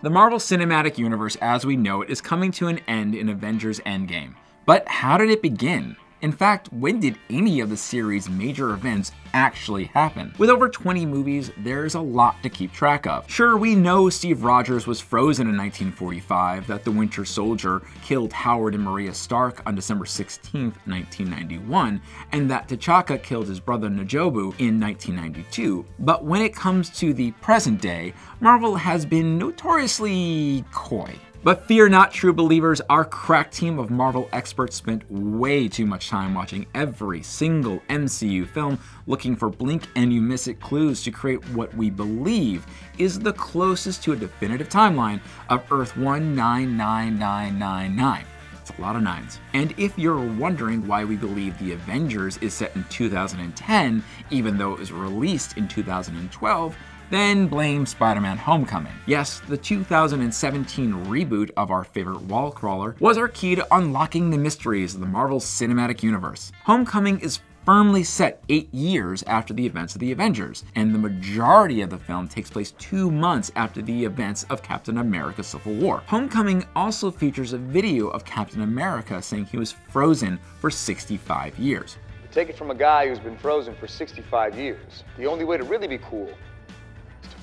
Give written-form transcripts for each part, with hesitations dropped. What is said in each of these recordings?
The Marvel Cinematic Universe as we know it is coming to an end in Avengers Endgame. But how did it begin? In fact, when did any of the series' major events actually happen? With over 20 movies, there's a lot to keep track of. Sure, we know Steve Rogers was frozen in 1945, that the Winter Soldier killed Howard and Maria Stark on December 16, 1991, and that T'Chaka killed his brother N'Jobu in 1992. But when it comes to the present day, Marvel has been notoriously coy. But fear not, true believers, our crack team of Marvel experts spent way too much time watching every single MCU film looking for blink and you miss it clues to create what we believe is the closest to a definitive timeline of Earth 199999. It's a lot of nines. And if you're wondering why we believe the Avengers is set in 2010, even though it was released in 2012, then blame Spider-Man Homecoming. Yes, the 2017 reboot of our favorite wall crawler was our key to unlocking the mysteries of the Marvel Cinematic Universe. Homecoming is firmly set 8 years after the events of the Avengers, and the majority of the film takes place 2 months after the events of Captain America Civil War. Homecoming also features a video of Captain America saying he was frozen for 65 years. Take it from a guy who's been frozen for 65 years. The only way to really be cool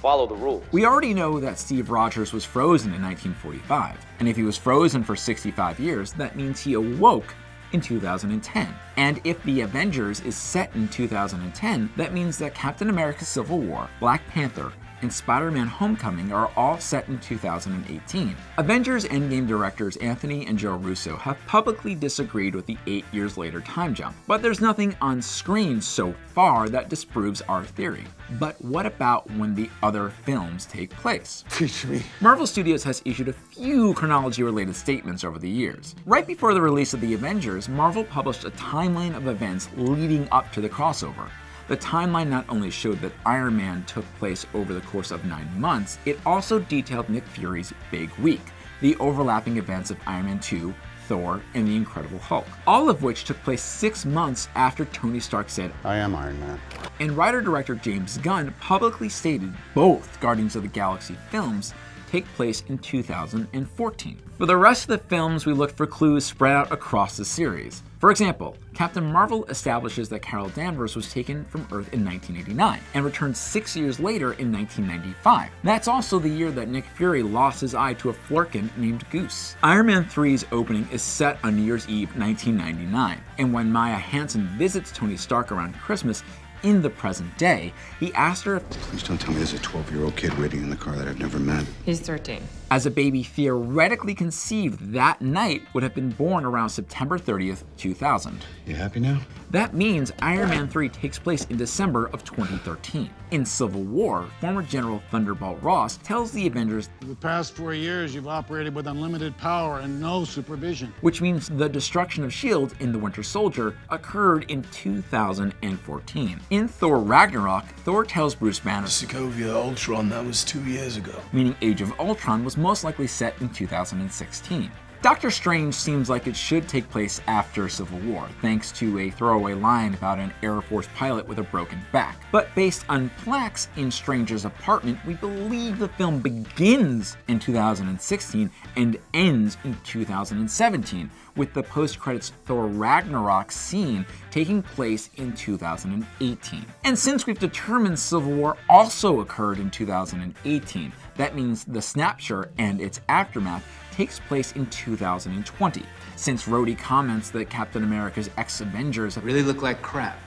follow the rules. We already know that Steve Rogers was frozen in 1945, and if he was frozen for 65 years, that means he awoke in 2010. And if the Avengers is set in 2010, that means that Captain America Civil War, Black Panther, and Spider-Man Homecoming are all set in 2018. Avengers Endgame directors Anthony and Joe Russo have publicly disagreed with the 8 years later time jump, but there's nothing on screen so far that disproves our theory. But what about when the other films take place? Teach me. Marvel Studios has issued a few chronology-related statements over the years. Right before the release of the Avengers, Marvel published a timeline of events leading up to the crossover. The timeline not only showed that Iron Man took place over the course of 9 months, it also detailed Nick Fury's big week, the overlapping events of Iron Man 2, Thor, and the Incredible Hulk, all of which took place 6 months after Tony Stark said, "I am Iron Man." And writer-director James Gunn publicly stated both Guardians of the Galaxy films take place in 2014. For the rest of the films, we looked for clues spread out across the series. For example, Captain Marvel establishes that Carol Danvers was taken from Earth in 1989 and returned 6 years later in 1995. That's also the year that Nick Fury lost his eye to a Flurkin named Goose. Iron Man 3's opening is set on New Year's Eve 1999, and when Maya Hansen visits Tony Stark around Christmas, in the present day, he asked her if, "Please don't tell me there's a 12-year-old kid waiting in the car that I've never met." He's 13. As a baby theoretically conceived that night would have been born around September 30th, 2000. You happy now? That means Iron Man 3 takes place in December of 2013. In Civil War, former General Thunderbolt Ross tells the Avengers, "For the past 4 years, you've operated with unlimited power and no supervision." Which means the destruction of S.H.I.E.L.D. in The Winter Soldier occurred in 2014. In Thor Ragnarok, Thor tells Bruce Banner, "Sokovia Ultron, that was 2 years ago." Meaning Age of Ultron was most likely set in 2016. Doctor Strange seems like it should take place after Civil War, thanks to a throwaway line about an Air Force pilot with a broken back. But based on plaques in Strange's apartment, we believe the film begins in 2016 and ends in 2017, with the post-credits Thor Ragnarok scene taking place in 2018. And since we've determined Civil War also occurred in 2018, that means the snapshot and its aftermath takes place in 2020, since Rhodey comments that Captain America's ex-Avengers really look like crap.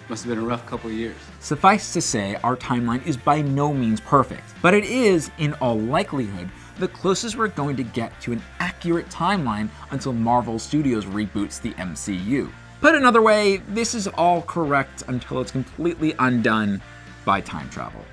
Must have been a rough couple of years. Suffice to say, our timeline is by no means perfect, but it is, in all likelihood, the closest we're going to get to an accurate timeline until Marvel Studios reboots the MCU. Put another way, this is all correct until it's completely undone by time travel.